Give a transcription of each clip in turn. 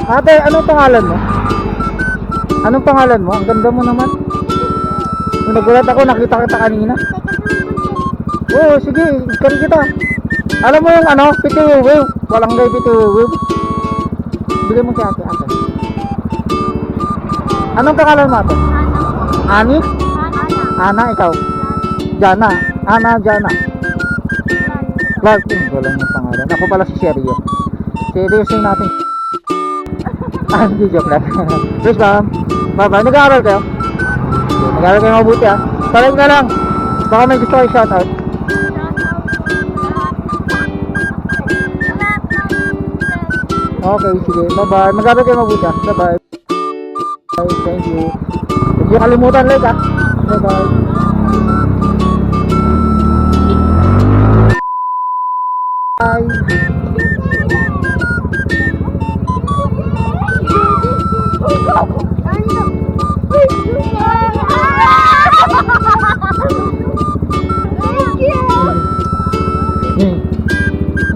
Ate, anong pangalan mo? Anong pangalan mo? Ang ganda mo naman. Nagulat ako, nakita kita kanina. Oo, sige, ikan kita. Alam mo yung ano, pitiwiwiw. Walang gay pitiwiwiw. Bigay mo si ate, ate. Anong pangalan mo ate? Ani? Ana, ikaw? Jana. Ana, Jana. Clark, walang yung pangalan. Ako pala si Sergio. Seryosin natin. Hindi, joke lang. Please, ma'am. Bye-bye. Nag-aaral kayo? Nag-aaral kayo mabuti ha. Salit na lang. Baka may gusto kayo shoutout. Okay, sige. Bye-bye. Mag-aaral kayo mabuti ha. Bye-bye. Thank you. Huwag niyo kalimutan like ha. Bye-bye. Bye.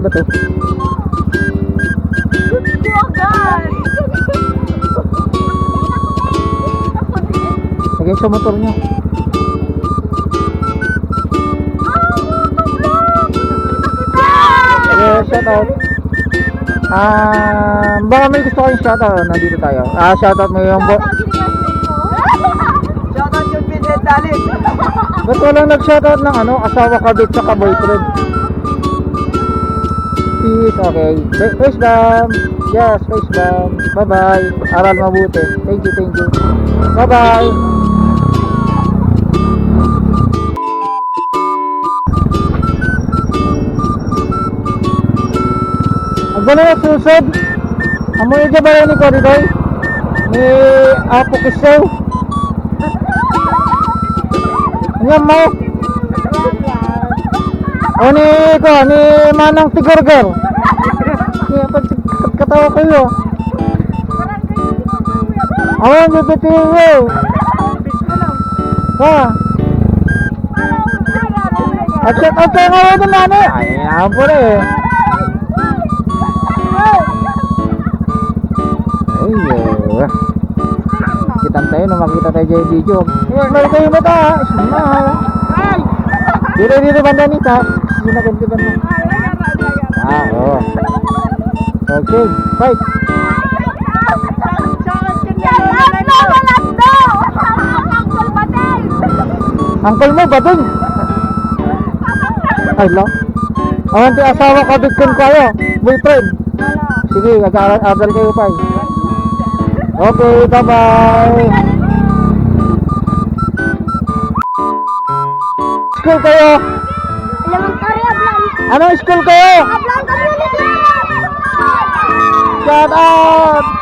Ano ba to? Lagay sa motor nyo. Okay, shoutout. Baka may gusto kayong shoutout. Nandito tayo. Shoutout mo yung Shoutout yung Vincent Dalit. ba't walang nag-shoutout ng ano, asawa, kabit, saka boyfriend? Peace, okay. Face bomb. Yes, face bomb. Bye-bye. Aral mabuti. Thank you, thank you. Bye-bye. Agba na susod. Amoy dyan ba ni Corridoy? Ni Apo Kisaw. Ngayon mo? O ni Manang Tigurger. Kaya pagkatawa kayo. Awan, bibitiyo. Ha? At check out kayo ngayon ng nanay. Ay, naman po rin. Ay, kitan tayo na makita tayo dyan yung video. May kayo mata ha. Smile. Dito banda nita. Sinagantiban mo. Oo. Okay, fight. Uncle mo, bading. Ay, lang. Awan ti asawa ka, bitcoin kayo. Boyfriend. Sige, mag-aaral kayo pa. Okay, bye-bye. School kayo? Elementary Ablan. Anong school kayo? Ablan Community. Shout out!